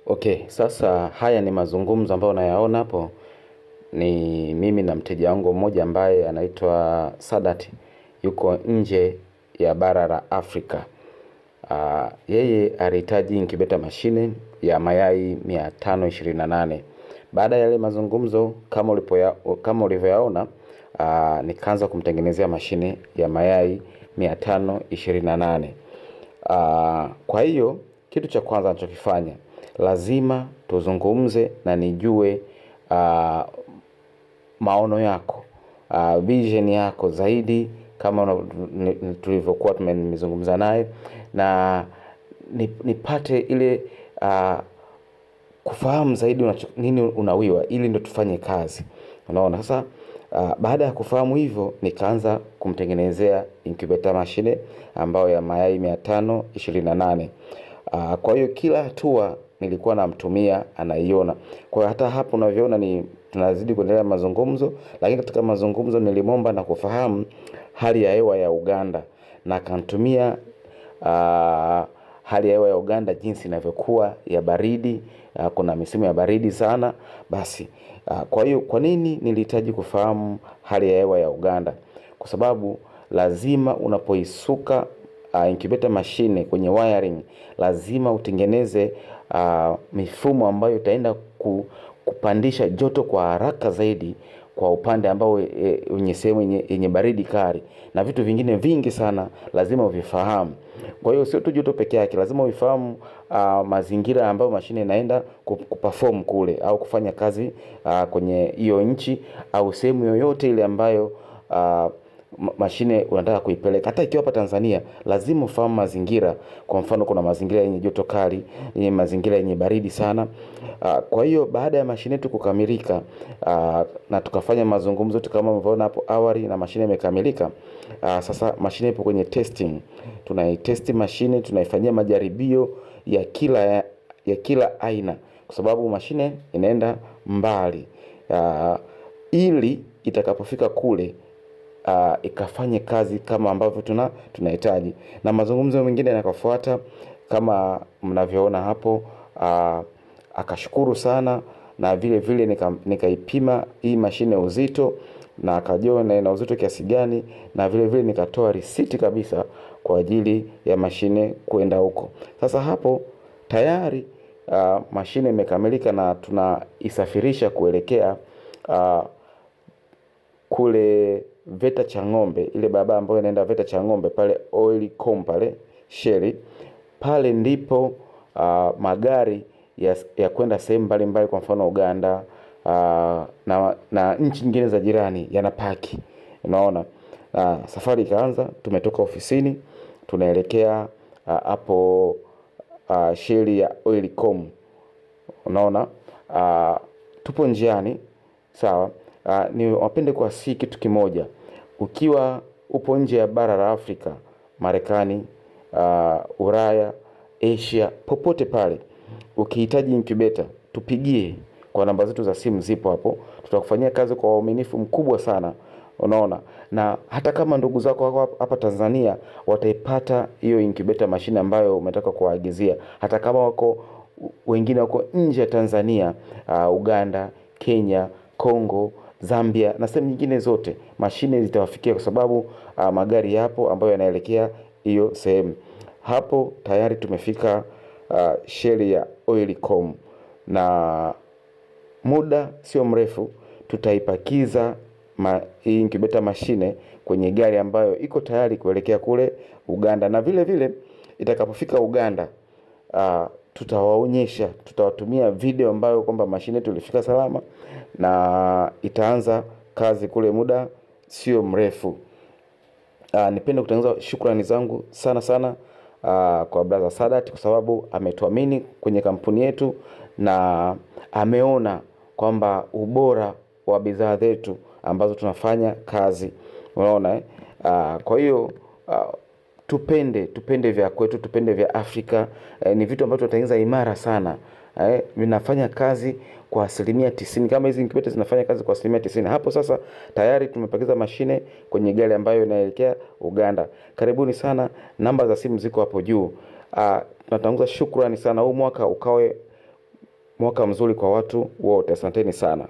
Okay, sasa haya ni mazungumzo ambayo unayaona hapo. Ni mimi na mteja wangu mmoja ambaye anaitwa Sadat, yuko nje ya bara la Afrika. Yeye alihitaji incubator mashine ya mayai 528. Baada ya yale mazungumzo kama ulivyoyaona, nikaanza kumtengenezea mashine ya mayai 528. Kwa hiyo kitu cha kwanza ninachokifanya, lazima tuzungumze na nijue maono yako, vision yako zaidi, kama tulivyokuwa tumezungumza naye, na nipate ile kufahamu zaidi nini unawiwa, ili ndo tufanye kazi. Unaona sasa. Baada ya kufahamu hivyo, nikaanza kumtengenezea incubator machine ambayo ya mayai 528. Kwa hiyo kila hatua nilikuwa namtumia, anaiona. Kwa hata hapo unavyoona ni tunazidi kuendelea mazungumzo, lakini katika mazungumzo nilimwomba na kufahamu hali ya hewa ya Uganda, na akanitumia hali ya hewa ya Uganda jinsi inavyokuwa ya baridi. Kuna misimu ya baridi sana. Basi kwa hiyo kwa nini nilihitaji kufahamu hali ya hewa ya Uganda? Kwa sababu lazima unapoisuka incubator machine kwenye wiring, lazima utengeneze mifumo ambayo itaenda kupandisha joto kwa haraka zaidi kwa upande ambao wenye sehemu yenye baridi kali, na vitu vingine vingi sana lazima uvifahamu. Kwa hiyo sio tu joto peke yake, lazima uifahamu mazingira ambayo mashine inaenda kuperform kule au kufanya kazi kwenye hiyo nchi au sehemu yoyote ile ambayo mashine unataka kuipeleka. Hata ikiwa hapa Tanzania, lazima ufahamu mazingira. Kwa mfano, kuna mazingira yenye joto kali, yenye mazingira yenye baridi sana. Kwa hiyo baada ya mashine yetu kukamilika, na tukafanya mazungumzo kama mlivyoona hapo awali, na mashine imekamilika. Sasa mashine ipo kwenye testing. Tunaitest mashine, tunaifanyia majaribio ya kila aina, kwa sababu mashine inaenda mbali, ili itakapofika kule ikafanye kazi kama ambavyo tunahitaji. Na mazungumzo mengine yakafuata kama mnavyoona hapo. Akashukuru sana, na vile vile nikaipima hii mashine uzito, na akajua na ina uzito kiasi gani, na vile vile nikatoa risiti kabisa kwa ajili ya mashine kwenda huko. Sasa hapo tayari mashine imekamilika, na tunaisafirisha kuelekea kule Veta Chang'ombe, ile barabara ambayo inaenda Veta Chang'ombe pale Oilcom pale Shell. Pale ndipo magari ya kwenda sehemu mbalimbali, kwa mfano Uganda na nchi nyingine za jirani yanapaki. Unaona, safari ikaanza. Tumetoka ofisini tunaelekea hapo Shell ya Oilcom. Unaona, tupo njiani. Sawa. Ni wapende kwa kitu kimoja. Ukiwa upo nje ya bara la Afrika, Marekani, Ulaya, Asia, popote pale, ukihitaji incubator, tupigie kwa namba zetu za simu zipo hapo. Tutakufanyia kazi kwa uaminifu mkubwa sana. Unaona, na hata kama ndugu zako hapa Tanzania wataipata hiyo incubator machine ambayo umetaka kuwaagizia, hata kama wengine wako nje ya Tanzania, Uganda, Kenya, Kongo, Zambia na sehemu nyingine zote, mashine zitawafikia, kwa sababu magari yapo ambayo yanaelekea hiyo sehemu. Hapo tayari tumefika Shell ya Oilcom, na muda sio mrefu tutaipakiza hii incubator mashine kwenye gari ambayo iko tayari kuelekea kule Uganda. Na vile vile itakapofika Uganda, tutawaonyesha, tutawatumia video ambayo kwamba mashine yetu ilifika salama, na itaanza kazi kule muda sio mrefu. Nipende kutangaza shukrani zangu sana sana kwa brother Sadat, kwa sababu ametuamini kwenye kampuni yetu, na ameona kwamba ubora wa bidhaa zetu ambazo tunafanya kazi. Unaona kwa hiyo tupende vya kwetu, tupende vya Afrika. Ni vitu ambavyo tunatengeneza imara sana. Vinafanya kazi kwa 90%. Kama hizi incubators zinafanya kazi kwa 90%. Hapo sasa tayari tumepakiza mashine kwenye gari ambayo inaelekea Uganda. Karibuni sana, namba za simu ziko hapo juu. Tunatanguza shukrani sana. Huu mwaka ukawe mwaka mzuri kwa watu wote. Asanteni sana.